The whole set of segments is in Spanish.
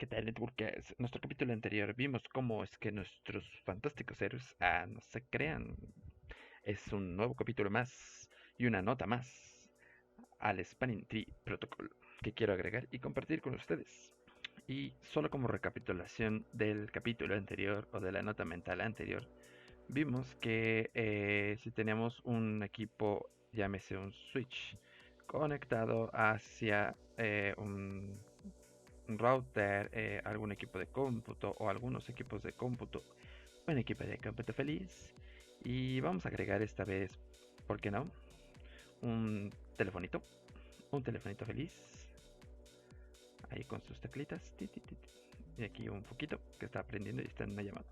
¿Qué tal, Networkers? En nuestro capítulo anterior vimos cómo es que nuestros fantásticos héroes no se crean. Es un nuevo capítulo más y una nota más al Spanning Tree Protocol que quiero agregar y compartir con ustedes. Y solo como recapitulación del capítulo anterior o de la nota mental anterior, vimos que si teníamos un equipo, llámese un switch, conectado hacia un router, algún equipo de cómputo o algunos equipos de cómputo, un equipo de cómputo feliz. Y vamos a agregar esta vez, ¿por qué no? Un telefonito, un telefonito feliz, ahí con sus teclitas. Y aquí un foquito que está prendiendo y está en una llamada.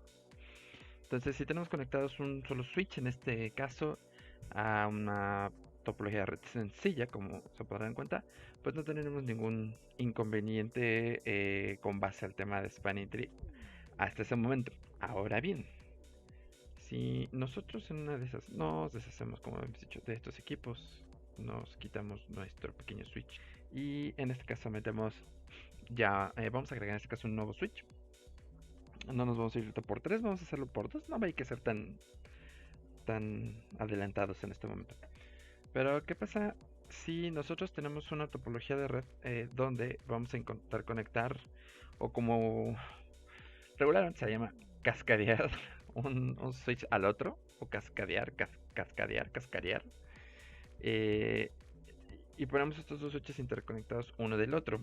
Entonces, si tenemos conectados un solo switch, en este caso, a una topología de red sencilla, como se podrán cuenta, pues no tenemos ningún inconveniente con base al tema de Spanning Tree hasta ese momento. Ahora bien, si nosotros en una de esas nos deshacemos, como hemos dicho, de estos equipos, nos quitamos nuestro pequeño switch y en este caso metemos ya, vamos a agregar en este caso un nuevo switch. No nos vamos a ir por 3, vamos a hacerlo por 2. No hay que ser tan adelantados en este momento. Pero, ¿qué pasa si nosotros tenemos una topología de red donde vamos a intentar conectar, o como regularmente se llama, cascadear un switch al otro, o cascadear, eh, y ponemos estos dos switches interconectados uno del otro?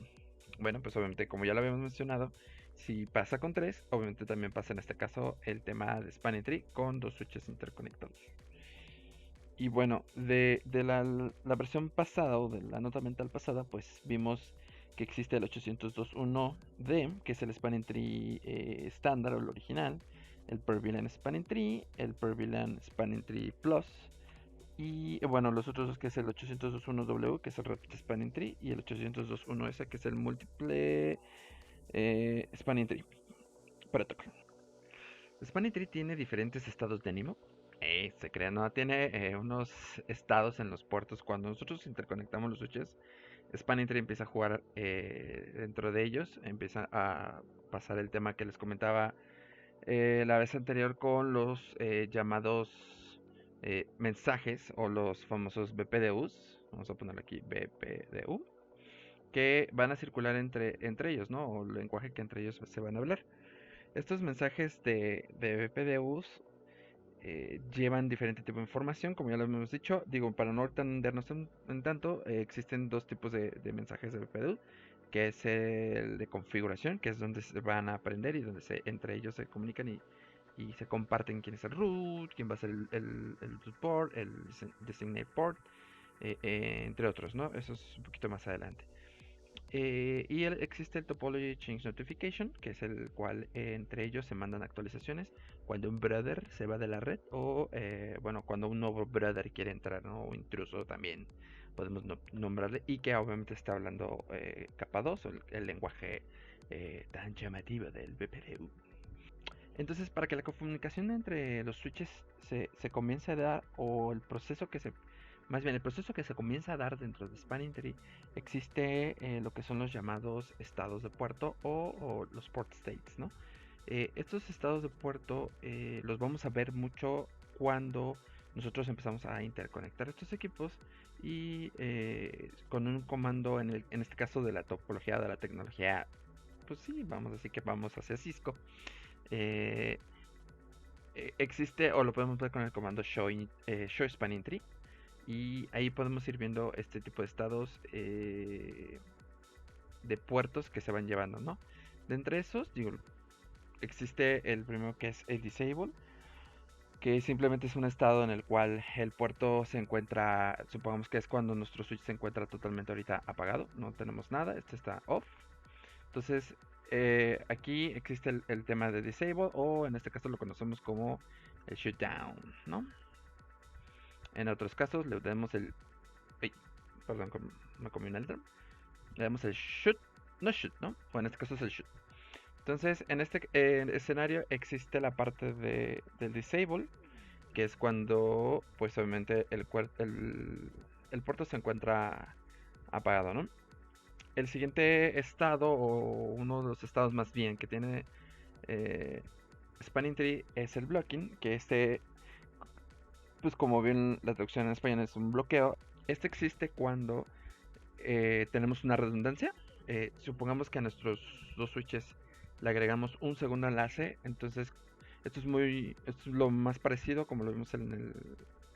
Bueno, pues obviamente, como ya lo habíamos mencionado, si pasa con 3, obviamente también pasa en este caso el tema de Spanning Tree con dos switches interconectados. Y bueno, de la versión pasada o de la nota mental pasada, pues vimos que existe el 802.1D, que es el Spanning Tree estándar o el original, el Per VLAN Spanning Tree, el Per VLAN Spanning Tree Plus, y bueno, los otros dos que es el 802.1W, que es el Rapid Spanning Tree, y el 802.1S, que es el Multiple Spanning Tree Protocol. Spanning Tree tiene diferentes estados de ánimo. Se crea, no tiene unos estados en los puertos. Cuando nosotros interconectamos los switches, Spanning Tree empieza a jugar dentro de ellos. Empieza a pasar el tema que les comentaba la vez anterior con los llamados mensajes o los famosos BPDUs. Vamos a ponerle aquí BPDU. Que van a circular entre ellos, ¿no? O el lenguaje que entre ellos se van a hablar. Estos mensajes de BPDUs llevan diferente tipo de información, como ya lo hemos dicho. Digo, para no entendernos en tanto, existen dos tipos de mensajes de BPDU, que es el de configuración, que es donde se van a aprender y donde entre ellos se comunican y se comparten quién es el root, quién va a ser el root port, el designate port, entre otros, ¿no? Eso es un poquito más adelante. Existe el Topology Change Notification, que es el cual entre ellos se mandan actualizaciones cuando un brother se va de la red o, bueno, cuando un nuevo brother quiere entrar, ¿no? O intruso también podemos nombrarle, y que obviamente está hablando capa 2 o el lenguaje tan llamativo del BPDU. Entonces, para que la comunicación entre los switches se comience a dar, o el proceso que se más bien, el proceso que se comienza a dar dentro de Spanning Tree, existe lo que son los llamados estados de puerto o los port states, ¿no? Estos estados de puerto los vamos a ver mucho cuando nosotros empezamos a interconectar estos equipos y con un comando, en este caso de la topología de la tecnología, pues sí, vamos a decir que vamos hacia Cisco. eh, Existe, o lo podemos ver con el comando show spanning tree, y ahí podemos ir viendo este tipo de estados de puertos que se van llevando, ¿no? De entre esos, digo, existe el primero, que es el disable, que simplemente es un estado en el cual el puerto se encuentra, supongamos que es cuando nuestro switch se encuentra totalmente ahorita apagado, no tenemos nada, este está off. Entonces, aquí existe el tema de disable, o en este caso lo conocemos como el shutdown, ¿no? En otros casos le damos el... Ay, perdón, me comí un alter. Le damos el shoot, no shoot, ¿no? O en este caso es el shoot. Entonces, en este escenario existe la parte del disable, que es cuando, pues obviamente, el puerto se encuentra apagado, ¿no? El siguiente estado, o uno los estados más bien que tiene eh, Spanning Tree es el blocking, que pues como bien la traducción en español es un bloqueo. Este existe cuando tenemos una redundancia. Supongamos que a nuestros dos switches le agregamos un segundo enlace, entonces esto es lo más parecido como lo vimos en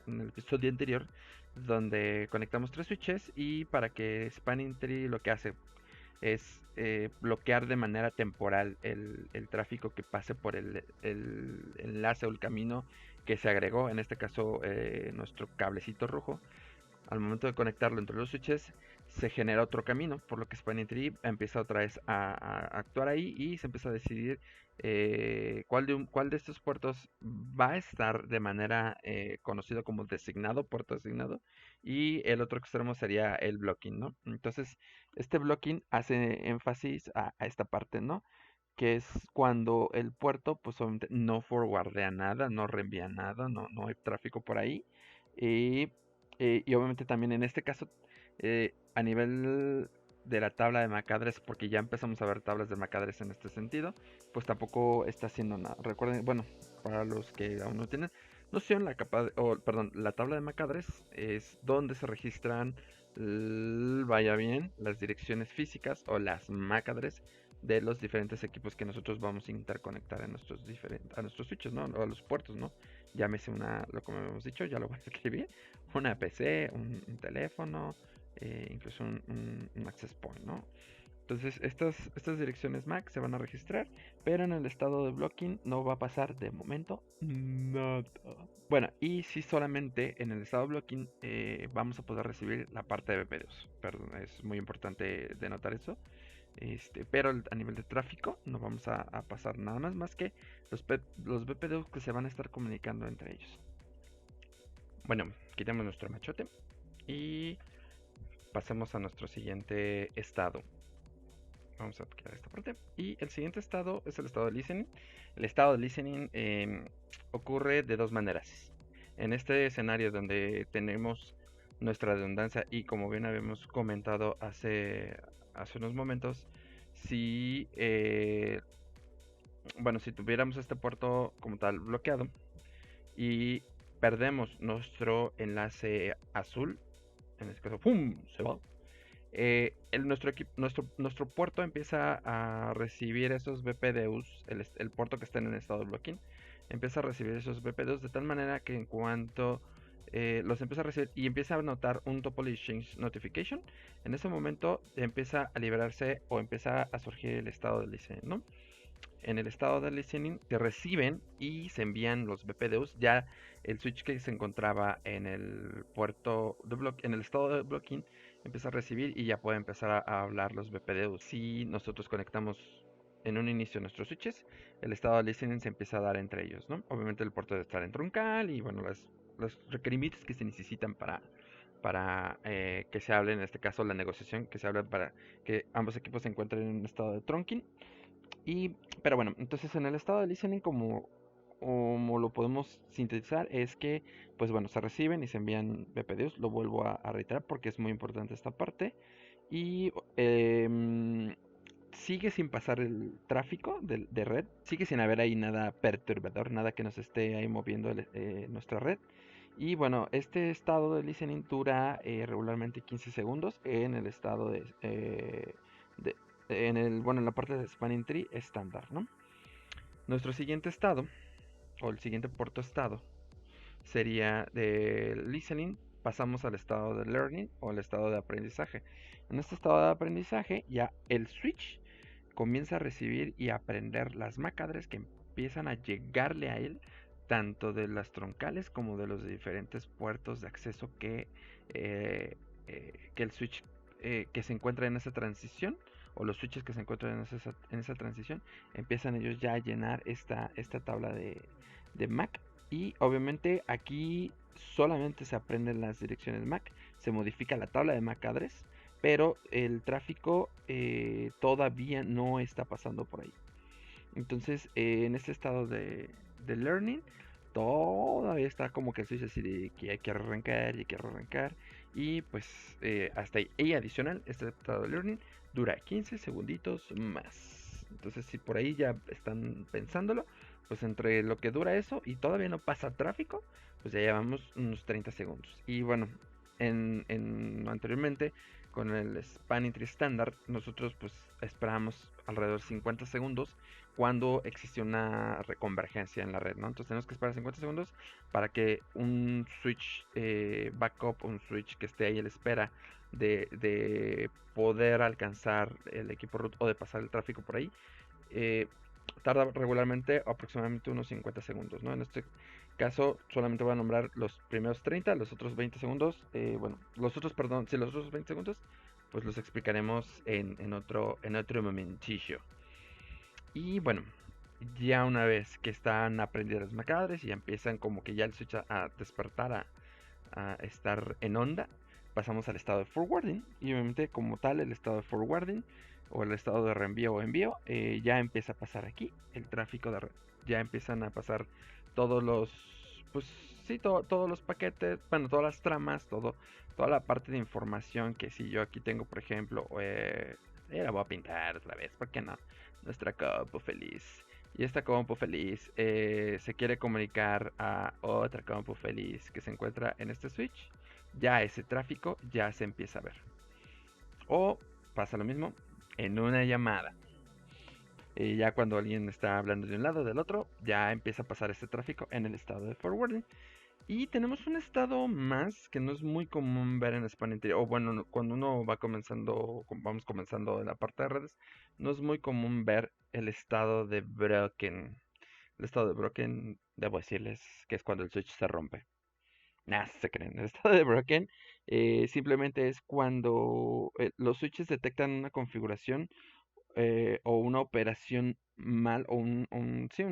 el episodio anterior, donde conectamos tres switches y para que Spanning Tree lo que hace es bloquear de manera temporal el tráfico que pase por el enlace o el camino que se agregó, en este caso nuestro cablecito rojo. Al momento de conectarlo entre los switches, se genera otro camino, por lo que Spanning Tree empieza otra vez a actuar ahí y se empieza a decidir cuál de estos puertos va a estar de manera conocido como designado, puerto designado, y el otro extremo sería el blocking, ¿no? Entonces, este blocking hace énfasis a esta parte, ¿no? Que es cuando el puerto pues obviamente no forwardea nada, no reenvía nada, no hay tráfico por ahí. Y, y obviamente también en este caso, a nivel de la tabla de MAC address, porque ya empezamos a ver tablas de MAC address en este sentido, pues tampoco está haciendo nada. Recuerden, bueno, para los que aún no tienen noción, perdón, la tabla de MAC address es donde se registran, vaya bien, las direcciones físicas o las MAC address de los diferentes equipos que nosotros vamos a interconectar a nuestros switches, ¿no? O a los puertos, ¿no? Llámese lo como hemos dicho, ya lo voy a escribir, una PC, un teléfono, incluso un access point, ¿no? Entonces estas direcciones MAC se van a registrar, pero en el estado de blocking no va a pasar de momento nada. Bueno, y si solamente en el estado de blocking vamos a poder recibir la parte de BP2. Perdón, es muy importante denotar eso. Pero a nivel de tráfico no vamos a pasar nada más que los BPDUs que se van a estar comunicando entre ellos. Bueno, quitemos nuestro machote y pasemos a nuestro siguiente estado. Vamos a quitar esta parte. Y el siguiente estado es el estado de listening. El estado de listening ocurre de dos maneras. En este escenario donde tenemos nuestra redundancia y como bien habíamos comentado hace unos momentos, si si tuviéramos este puerto como tal bloqueado y perdemos nuestro enlace azul, en este caso ¡pum! Se va. Nuestro puerto empieza a recibir esos BPDUs, el puerto que está en el estado de blocking, empieza a recibir esos BPDUs de tal manera que en cuanto los empieza a recibir y empieza a notar un topology change notification, en ese momento empieza a liberarse o empieza a surgir el estado de listening, ¿no? En el estado de listening se reciben y se envían los BPDUs. Ya el switch que se encontraba en el puerto en el estado de blocking empieza a recibir y ya puede empezar a hablar los BPDUs. Si nosotros conectamos en un inicio nuestros switches, el estado de listening se empieza a dar entre ellos, ¿no? Obviamente el puerto debe estar en truncal y bueno, los requerimientos que se necesitan para que se hable, en este caso la negociación que se habla para que ambos equipos se encuentren en un estado de trunking. Pero bueno, entonces en el estado de listening, como lo podemos sintetizar, es que, pues bueno, se reciben y se envían BPDUs. Lo vuelvo a reiterar porque es muy importante esta parte. Y sigue sin pasar el tráfico de red. Sigue sin haber ahí nada perturbador, nada que nos esté ahí moviendo nuestra red. Y bueno, este estado de listening dura regularmente 15 segundos en el estado de en la parte de Spanning Tree estándar, ¿no? Nuestro siguiente estado, o el siguiente puerto estado, sería de listening. Pasamos al estado de learning o al estado de aprendizaje. En este estado de aprendizaje ya el switch comienza a recibir y a aprender las MAC address que empiezan a llegarle a él, tanto de las troncales como de los diferentes puertos de acceso que el switch que se encuentra en esa transición, o los switches que se encuentran en esa transición, empiezan ellos ya a llenar esta tabla de MAC. Y obviamente aquí solamente se aprenden las direcciones MAC, se modifica la tabla de MAC address, pero el tráfico todavía no está pasando por ahí. Entonces, en este estado de learning, todavía está como que el switch así de que hay que arrancar y hay que arrancar. Y pues hasta ahí. Y adicional, este estado de learning dura 15 segunditos más. Entonces, si por ahí ya están pensándolo, pues entre lo que dura eso y todavía no pasa tráfico, pues ya llevamos unos 30 segundos. Y bueno, anteriormente con el Spanning Tree estándar, nosotros pues esperábamos alrededor de 50 segundos cuando existe una reconvergencia en la red, ¿no? Entonces tenemos que esperar 50 segundos para que un switch backup, un switch que esté ahí a la espera de poder alcanzar el equipo root o de pasar el tráfico por ahí, eh, tarda regularmente aproximadamente unos 50 segundos, ¿no? En este caso solamente voy a nombrar los primeros 30, los otros 20 segundos, bueno, los otros, perdón, sí, los otros 20 segundos, pues los explicaremos en otro momentillo. Y bueno, ya una vez que están aprendidas las macadres y ya empiezan como que ya el switch a despertar, a estar en onda, pasamos al estado de forwarding. Y obviamente como tal el estado de forwarding o el estado de reenvío o envío ya empieza a pasar aquí el tráfico de red. Ya empiezan a pasar todos los, pues sí, todos los paquetes, bueno, todas las tramas, toda la parte de información que si yo aquí tengo, por ejemplo, la voy a pintar otra vez, ¿por qué no? Nuestra compu feliz. Y esta compu feliz se quiere comunicar a otra compu feliz que se encuentra en este switch. Ya ese tráfico ya se empieza a ver. O pasa lo mismo en una llamada. Ya cuando alguien está hablando de un lado o del otro, ya empieza a pasar este tráfico en el estado de forwarding. Y tenemos un estado más que no es muy común ver en Spanning Tree, o bueno, cuando uno va comenzando, vamos comenzando en la parte de redes, no es muy común ver el estado de broken. El estado de broken, debo decirles que es cuando el switch se rompe. Nah, se creen. El estado de broken simplemente es cuando los switches detectan una configuración o una operación mal o sí,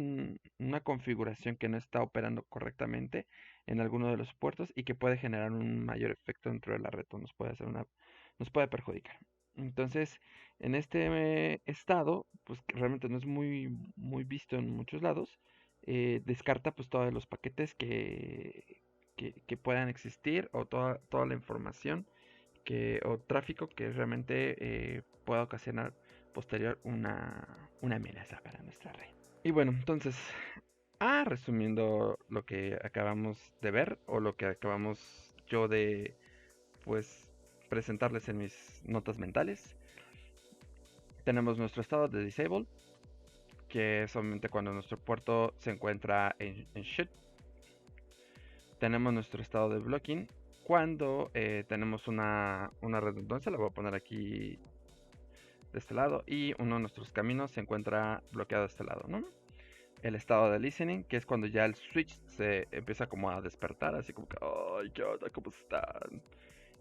una configuración que no está operando correctamente en alguno de los puertos y que puede generar un mayor efecto dentro de la red o nos puede perjudicar. Entonces, en este estado, pues que realmente no es muy visto en muchos lados, descarta pues todos los paquetes que puedan existir o toda la información o tráfico que realmente pueda ocasionar posterior una amenaza para nuestra red. Y bueno, entonces, resumiendo lo que acabamos de ver o lo que acabamos yo de, pues, presentarles en mis notas mentales, tenemos nuestro estado de disable, que es obviamente cuando nuestro puerto se encuentra en shoot. Tenemos nuestro estado de blocking, cuando tenemos una redundancia, la voy a poner aquí de este lado y uno de nuestros caminos se encuentra bloqueado de este lado, ¿no? El estado de listening, que es cuando ya el switch se empieza como a despertar, así como que, ay, ¿qué onda? ¿Cómo están?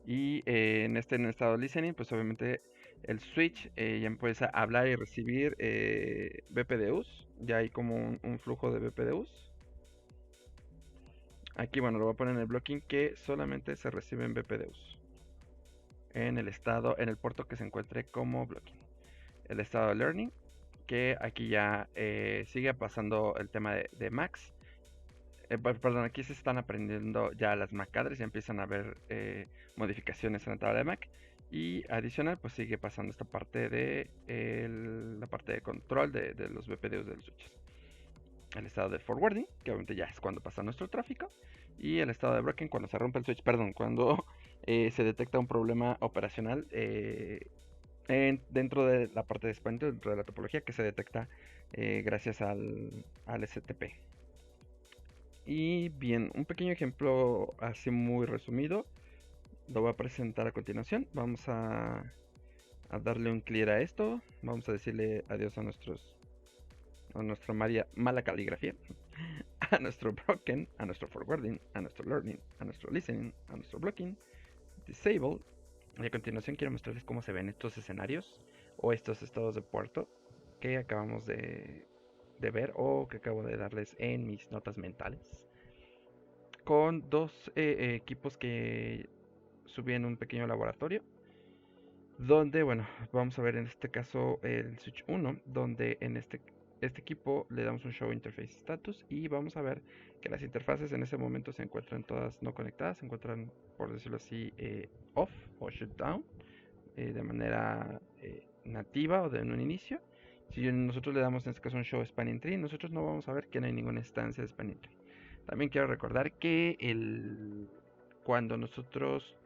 Y en estado de listening, pues obviamente el switch ya empieza a hablar y recibir BPDUs, ya hay como un flujo de BPDUs. Aquí, bueno, lo voy a poner en el blocking que solamente se reciben BPDUs en el puerto que se encuentre como blocking. El estado de learning, que aquí ya sigue pasando el tema de Max. Perdón, aquí se están aprendiendo ya las MAC address, ya empiezan a haber modificaciones en la tabla de MAC. Y adicional, pues sigue pasando esta parte de la parte de control de los BPDUs de los switches. El estado de forwarding, que obviamente ya es cuando pasa nuestro tráfico. Y el estado de broken, cuando se rompe el switch, perdón, cuando se detecta un problema operacional dentro de la parte de Spanning, dentro de la topología que se detecta gracias al STP. Y bien, un pequeño ejemplo así muy resumido lo voy a presentar a continuación. Vamos a darle un clear a esto. Vamos a decirle adiós a nuestra mala caligrafía, a nuestro broken, a nuestro forwarding, a nuestro learning, a nuestro listening, a nuestro blocking, disable. Y a continuación quiero mostrarles cómo se ven estos escenarios o estos estados de puerto que acabamos de ver o que acabo de darles en mis notas mentales, con dos equipos que subí en un pequeño laboratorio, donde, bueno, vamos a ver en este caso el Switch 1, donde en este equipo le damos un Show Interface Status y vamos a ver que las interfaces en ese momento se encuentran todas no conectadas, se encuentran, por decirlo así, off o shutdown de manera nativa o de un inicio. Si nosotros le damos en este caso un show spanning tree, nosotros no vamos a ver que no hay ninguna instancia de spanning tree. También quiero recordar que cuando nosotros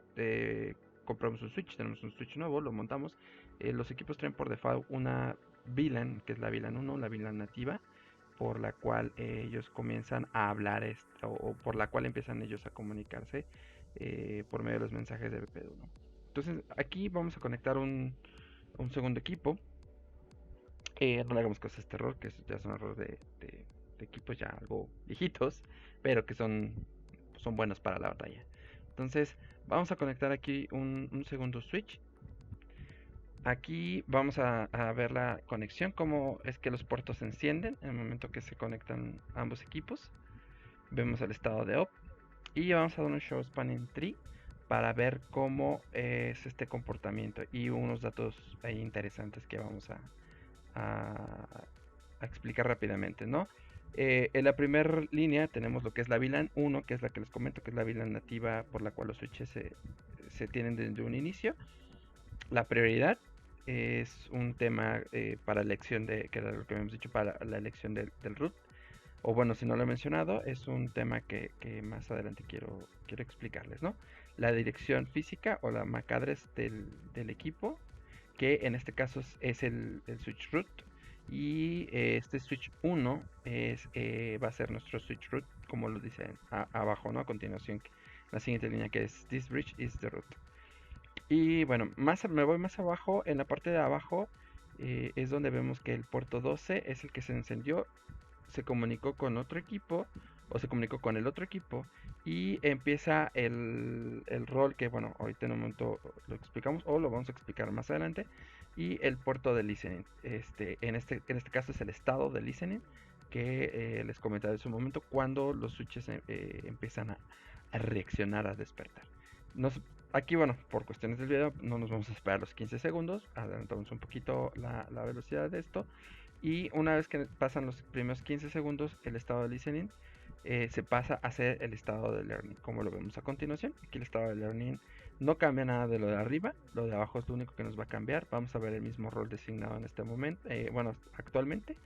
compramos un Switch, tenemos un Switch nuevo, lo montamos, los equipos traen por default una VLAN, que es la VLAN 1, la VLAN nativa, por la cual ellos comienzan a hablar o por la cual empiezan ellos a comunicarse por medio de los mensajes de BP1. Entonces aquí vamos a conectar un segundo equipo. No le hagamos cosas a este error, que ya son errores de equipos ya algo viejitos, pero que son buenos para la batalla. Entonces vamos a conectar aquí un segundo switch. Aquí vamos a ver la conexión, cómo es que los puertos se encienden en el momento que se conectan ambos equipos. Vemos el estado de up y vamos a dar un show spanning tree para ver cómo es este comportamiento y unos datos ahí interesantes que vamos a explicar rápidamente, ¿no? En la primera línea tenemos lo que es la VLAN 1, que es la que les comento, que es la VLAN nativa por la cual los switches se tienen desde un inicio. La prioridad es un tema para elección que era lo que habíamos dicho, para la elección del root. O bueno, si no lo he mencionado, es un tema que más adelante quiero explicarles, ¿no? La dirección física o la MAC address del equipo, que en este caso es el switch root. Y este switch 1 va a ser nuestro switch root, como lo dice abajo, ¿no? A continuación, la siguiente línea, que es this bridge is the root. Y bueno, me voy más abajo. En la parte de abajo es donde vemos que el puerto 12 es el que se encendió, se comunicó con otro equipo o se comunicó con el otro equipo y empieza el rol que, bueno, ahorita en un momento lo explicamos o lo vamos a explicar más adelante. Y el puerto de listening, en este caso es el estado de listening que les comentaba en su momento, cuando los switches empiezan a reaccionar, a despertar. Aquí, bueno, por cuestiones del video no nos vamos a esperar los 15 segundos, adelantamos un poquito la velocidad de esto. Y una vez que pasan los primeros 15 segundos, el estado de listening se pasa a ser el estado de learning, como lo vemos a continuación. Aquí el estado de learning no cambia nada de lo de arriba, lo de abajo es lo único que nos va a cambiar. Vamos a ver el mismo rol designado en este momento, bueno, actualmente.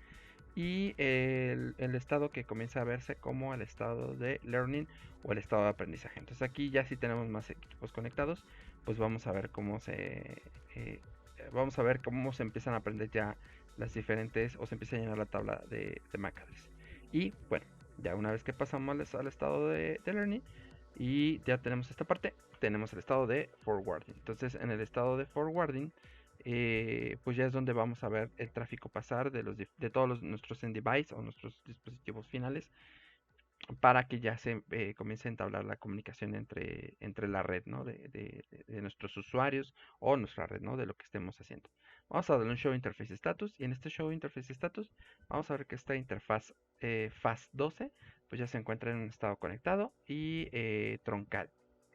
Y el estado que comienza a verse como el estado de learning o el estado de aprendizaje. Entonces aquí ya si tenemos más equipos conectados, pues vamos a ver vamos a ver cómo se empiezan a aprender ya las diferentes, o se empieza a llenar la tabla de MAC address. Y bueno, ya una vez que pasamos al estado de learning y ya tenemos esta parte, tenemos el estado de forwarding. Entonces en el estado de forwarding, pues ya es donde vamos a ver el tráfico pasar de todos nuestros end device o nuestros dispositivos finales, para que ya se comience a entablar la comunicación entre la red, ¿no? de nuestros usuarios o nuestra red, ¿no? De lo que estemos haciendo. Vamos a darle un show interface status, y en este show interface status vamos a ver que esta interfaz FAS12 pues ya se encuentra en un estado conectado y troncal.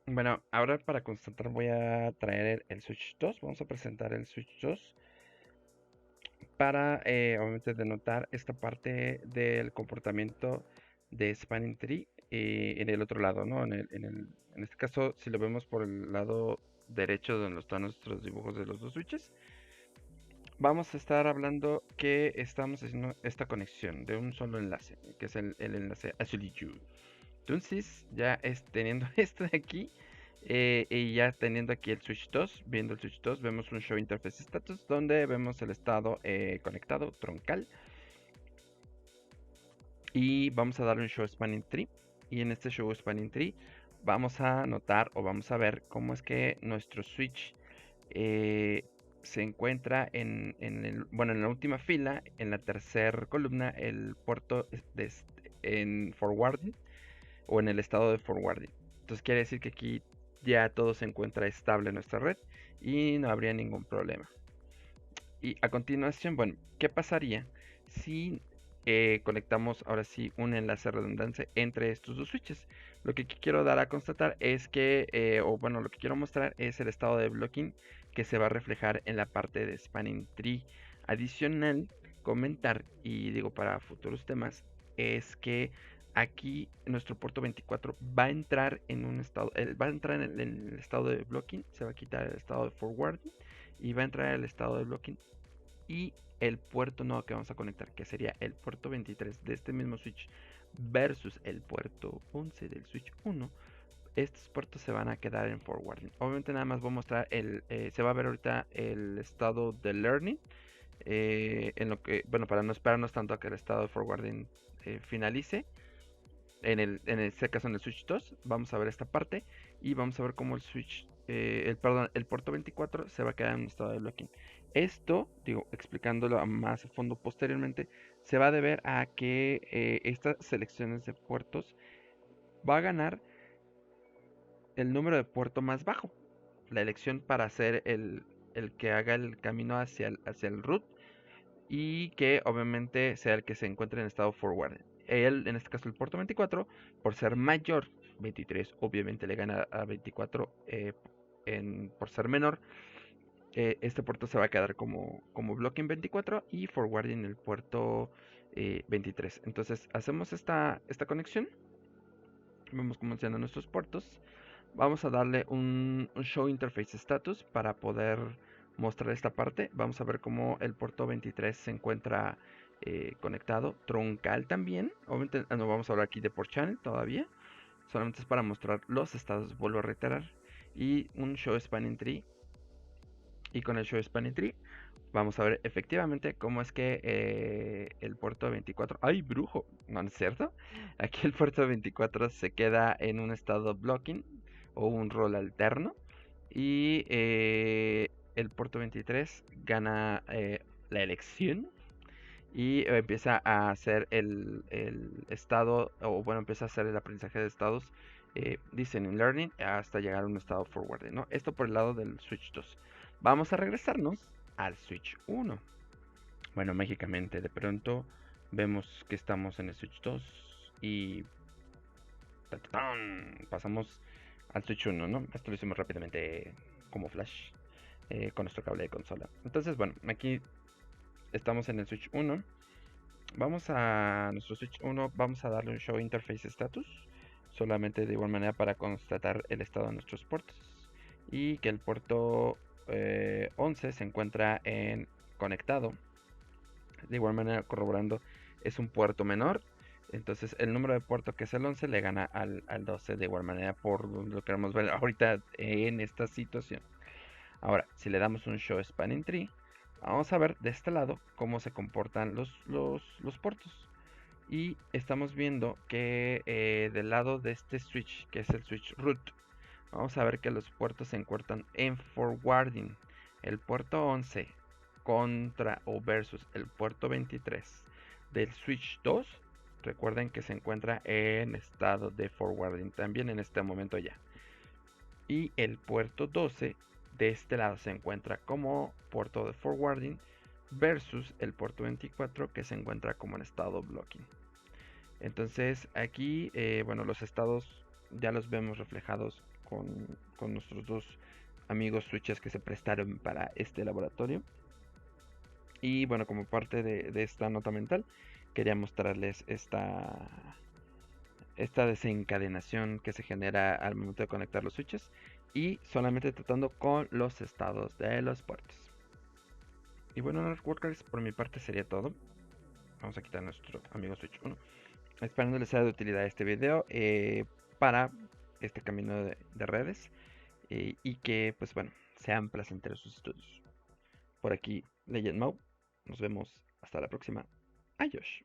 Bueno, ahora para constatar voy a traer el switch 2, vamos a presentar el switch 2 para obviamente denotar esta parte del comportamiento de spanning tree en el otro lado, ¿no? En este caso, si lo vemos por el lado derecho donde están nuestros dibujos de los dos switches, vamos a estar hablando que estamos haciendo esta conexión de un solo enlace, que es el enlace Azul. Entonces, ya teniendo esto de aquí, y ya teniendo aquí el switch 2, viendo el switch 2, vemos un show interface status donde vemos el estado conectado troncal. Y vamos a darle un show spanning tree. Y en este show spanning tree vamos a notar o vamos a ver cómo es que nuestro switch se encuentra en la última fila, en la tercera columna, el puerto en forwarding o en el estado de forwarding. Entonces quiere decir que aquí ya todo se encuentra estable en nuestra red y no habría ningún problema. Y a continuación, bueno, ¿qué pasaría si conectamos ahora sí un enlace redundante entre estos dos switches? Lo que quiero dar a constatar es que, o bueno, lo que quiero mostrar es el estado de blocking que se va a reflejar en la parte de spanning tree. Adicional, comentar, y digo para futuros temas, es que aquí nuestro puerto 24 va a entrar en un estado, va a entrar en el estado de blocking, se va a quitar el estado de forwarding y va a entrar el estado de blocking y el puerto nuevo que vamos a conectar, que sería el puerto 23 de este mismo switch versus el puerto 11 del switch 1, estos puertos se van a quedar en forwarding. Obviamente nada más voy a mostrar se va a ver ahorita el estado de learning, en lo que, bueno, para no esperarnos tanto a que el estado de forwarding finalice. En este caso en el switch 2 vamos a ver esta parte y vamos a ver cómo el switch, el puerto 24 se va a quedar en un estado de blocking. Esto, digo, explicándolo más a fondo posteriormente, se va a deber a que estas selecciones de puertos va a ganar el número de puerto más bajo. La elección para hacer el que haga el camino hacia el root y que obviamente sea el que se encuentre en estado forward. Él, en este caso el puerto 24, por ser mayor, 23 obviamente le gana a 24 por ser menor. Este puerto se va a quedar como blocking 24 y forwarding el puerto 23. Entonces hacemos esta conexión. Vemos cómo se llaman nuestros puertos. Vamos a darle un show interface status para poder mostrar esta parte. Vamos a ver cómo el puerto 23 se encuentra conectado. Troncal también. Obviamente no vamos a hablar aquí de port channel todavía. Solamente es para mostrar los estados, vuelvo a reiterar. Y un show spanning tree. Y con el show spanning tree vamos a ver efectivamente cómo es que el puerto 24... ¡Ay, brujo! ¿No es cierto? Aquí el puerto 24 se queda en un estado blocking o un rol alterno. Y el puerto 23 gana la elección y empieza a hacer el estado, o bueno, empieza a hacer el aprendizaje de estados, listening learning, hasta llegar a un estado forward, ¿no? Esto por el lado del switch 2. Vamos a regresarnos al switch 1. Bueno, mágicamente de pronto vemos que estamos en el switch 2 y pasamos al switch 1, ¿no? Esto lo hicimos rápidamente como flash con nuestro cable de consola. Entonces, bueno, aquí estamos en el switch 1. Vamos a nuestro switch 1, vamos a darle un show interface status, solamente de igual manera para constatar el estado de nuestros puertos y que el puerto 11 se encuentra en conectado. De igual manera, corroborando, es un puerto menor. Entonces el número de puerto que es el 11 le gana al 12 de igual manera, por lo que queremos ver ahorita en esta situación. Ahora, si le damos un show spanning tree, vamos a ver de este lado cómo se comportan los puertos. Y estamos viendo que del lado de este switch, que es el switch root, vamos a ver que los puertos se encuentran en forwarding. El puerto 11 contra o versus el puerto 23 del switch 2. Recuerden que se encuentra en estado de forwarding también en este momento ya. Y el puerto 12 de este lado se encuentra como puerto de forwarding versus el puerto 24 que se encuentra como en estado blocking. Entonces aquí, bueno, los estados ya los vemos reflejados con nuestros dos amigos switches que se prestaron para este laboratorio. Y bueno, como parte de esta nota mental, quería mostrarles esta desencadenación que se genera al momento de conectar los switches y solamente tratando con los estados de los puertos. Y bueno, networkers, por mi parte sería todo. Vamos a quitar nuestro amigo switch 1. Esperando les sea de utilidad este video para este camino de redes y que pues bueno, sean placenteros sus estudios. Por aquí, Legend Mo. Nos vemos hasta la próxima. Adiós.